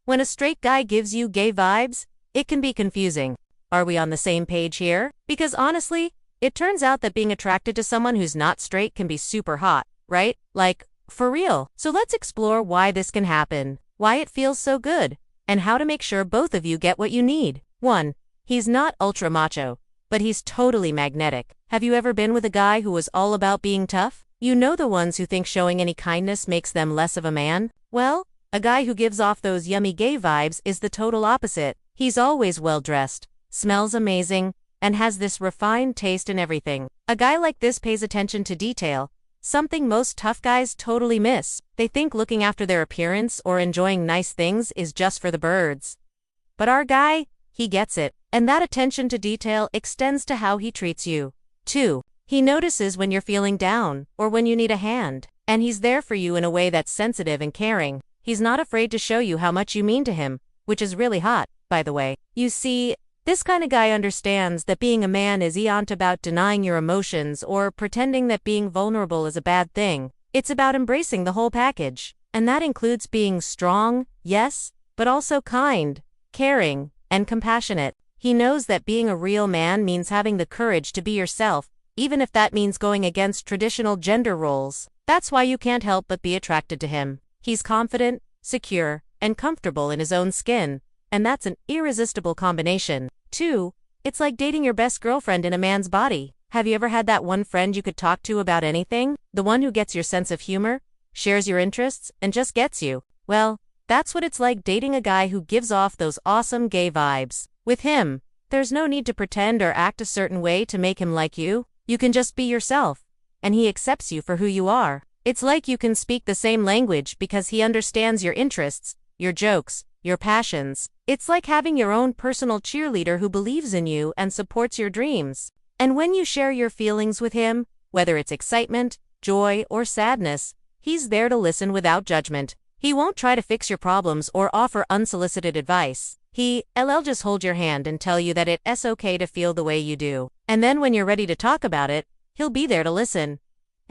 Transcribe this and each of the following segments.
When a straight guy gives you gay vibes, it can be confusing. Are we on the same page here? Because honestly, it turns out that being attracted to someone who's not straight can be super hot, right? Like, for real. So let's explore why this can happen, why it feels so good, and how to make sure both of you get what you need. 1. He's not ultra macho, but he's totally magnetic. Have you ever been with a guy who was all about being tough? You know, the ones who think showing any kindness makes them less of a man? Well, a guy who gives off those yummy gay vibes is the total opposite. He's always well-dressed, smells amazing, and has this refined taste in everything. A guy like this pays attention to detail, something most tough guys totally miss. They think looking after their appearance or enjoying nice things is just for the birds. But our guy, he gets it, and that attention to detail extends to how he treats you. 2. He notices when you're feeling down, or when you need a hand, and he's there for you in a way that's sensitive and caring. He's not afraid to show you how much you mean to him, which is really hot, by the way. You see, this kind of guy understands that being a man isn't about denying your emotions or pretending that being vulnerable is a bad thing. It's about embracing the whole package. And that includes being strong, yes, but also kind, caring, and compassionate. He knows that being a real man means having the courage to be yourself, even if that means going against traditional gender roles. That's why you can't help but be attracted to him. He's confident, secure, and comfortable in his own skin, and that's an irresistible combination. 2. It's like dating your best girlfriend in a man's body. Have you ever had that one friend you could talk to about anything? The one who gets your sense of humor, shares your interests, and just gets you? Well, that's what it's like dating a guy who gives off those awesome gay vibes. With him, there's no need to pretend or act a certain way to make him like you. You can just be yourself, and he accepts you for who you are. It's like you can speak the same language because he understands your interests, your jokes, your passions. It's like having your own personal cheerleader who believes in you and supports your dreams. And when you share your feelings with him, whether it's excitement, joy, or sadness, he's there to listen without judgment. He won't try to fix your problems or offer unsolicited advice. He'll just hold your hand and tell you that it's okay to feel the way you do. And then when you're ready to talk about it, he'll be there to listen.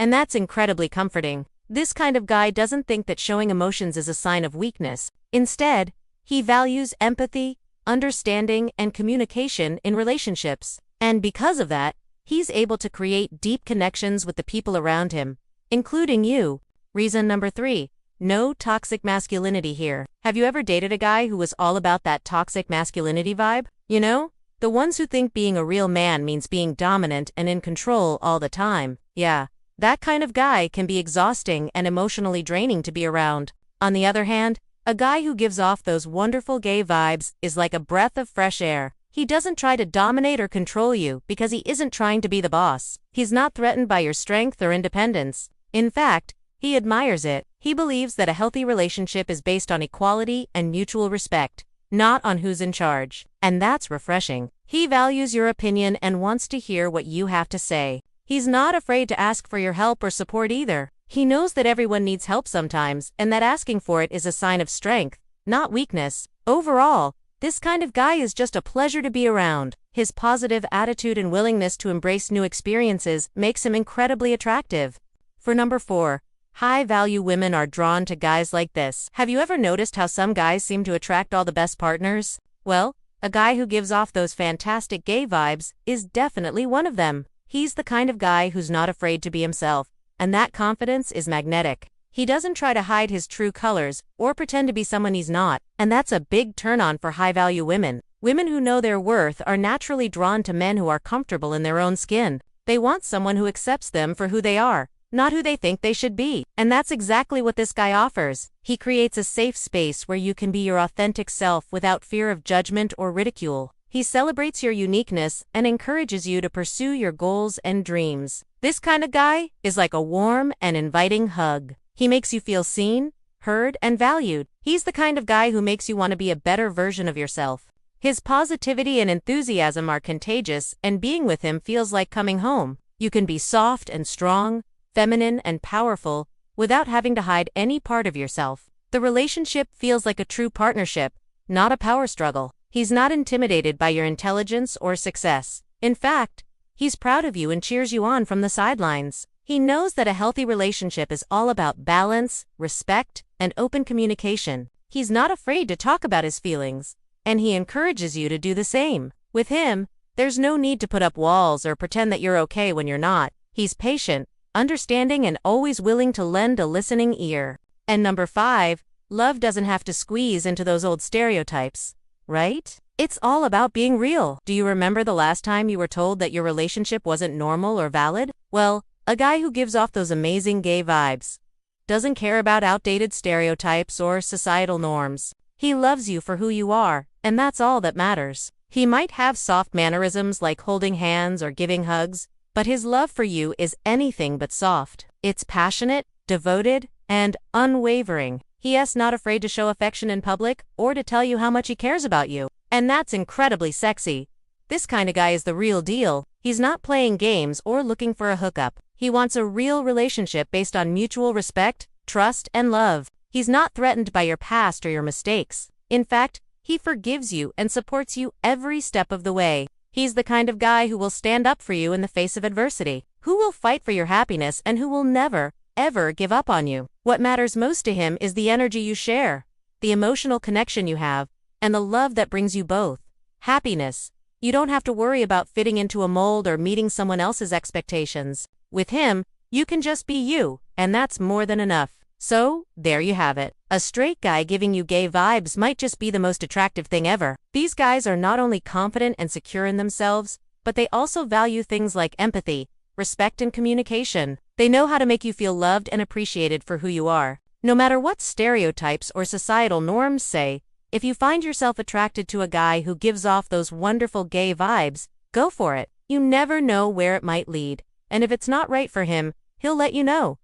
And that's incredibly comforting. This kind of guy doesn't think that showing emotions is a sign of weakness. Instead, he values empathy, understanding, and communication in relationships. And because of that, he's able to create deep connections with the people around him, including you. Reason number 3. No toxic masculinity here. Have you ever dated a guy who was all about that toxic masculinity vibe? You know, the ones who think being a real man means being dominant and in control all the time. Yeah, that kind of guy can be exhausting and emotionally draining to be around. On the other hand, a guy who gives off those wonderful gay vibes is like a breath of fresh air. He doesn't try to dominate or control you because he isn't trying to be the boss. He's not threatened by your strength or independence. In fact, he admires it. He believes that a healthy relationship is based on equality and mutual respect, not on who's in charge. And that's refreshing. He values your opinion and wants to hear what you have to say. He's not afraid to ask for your help or support either. He knows that everyone needs help sometimes, and that asking for it is a sign of strength, not weakness. Overall, this kind of guy is just a pleasure to be around. His positive attitude and willingness to embrace new experiences makes him incredibly attractive. For number 4, high-value women are drawn to guys like this. Have you ever noticed how some guys seem to attract all the best partners? Well, a guy who gives off those fantastic gay vibes is definitely one of them. He's the kind of guy who's not afraid to be himself, and that confidence is magnetic. He doesn't try to hide his true colors or pretend to be someone he's not, and that's a big turn-on for high-value women. Women who know their worth are naturally drawn to men who are comfortable in their own skin. They want someone who accepts them for who they are, not who they think they should be. And that's exactly what this guy offers. He creates a safe space where you can be your authentic self without fear of judgment or ridicule. He celebrates your uniqueness and encourages you to pursue your goals and dreams. This kind of guy is like a warm and inviting hug. He makes you feel seen, heard, and valued. He's the kind of guy who makes you want to be a better version of yourself. His positivity and enthusiasm are contagious, and being with him feels like coming home. You can be soft and strong, feminine and powerful, without having to hide any part of yourself. The relationship feels like a true partnership, not a power struggle. He's not intimidated by your intelligence or success. In fact, he's proud of you and cheers you on from the sidelines. He knows that a healthy relationship is all about balance, respect, and open communication. He's not afraid to talk about his feelings, and he encourages you to do the same. With him, there's no need to put up walls or pretend that you're okay when you're not. He's patient, understanding, and always willing to lend a listening ear. And number 5, love doesn't have to squeeze into those old stereotypes, right? It's all about being real. Do you remember the last time you were told that your relationship wasn't normal or valid? Well, a guy who gives off those amazing gay vibes doesn't care about outdated stereotypes or societal norms. He loves you for who you are, and that's all that matters. He might have soft mannerisms like holding hands or giving hugs, but his love for you is anything but soft. It's passionate, devoted, and unwavering. He's not afraid to show affection in public or to tell you how much he cares about you. And that's incredibly sexy. This kind of guy is the real deal. He's not playing games or looking for a hookup. He wants a real relationship based on mutual respect, trust, and love. He's not threatened by your past or your mistakes. In fact, he forgives you and supports you every step of the way. He's the kind of guy who will stand up for you in the face of adversity, who will fight for your happiness, and who will never, ever give up on you. What matters most to him is the energy you share, the emotional connection you have, and the love that brings you both happiness. You don't have to worry about fitting into a mold or meeting someone else's expectations. With him, you can just be you, and that's more than enough. So, there you have it. A straight guy giving you gay vibes might just be the most attractive thing ever. These guys are not only confident and secure in themselves, but they also value things like empathy, respect, and communication. They know how to make you feel loved and appreciated for who you are. No matter what stereotypes or societal norms say, if you find yourself attracted to a guy who gives off those wonderful gay vibes, go for it. You never know where it might lead. And if it's not right for him, he'll let you know.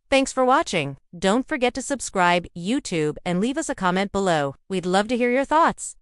Thanks for watching. Don't forget to subscribe, YouTube, and leave us a comment below. We'd love to hear your thoughts.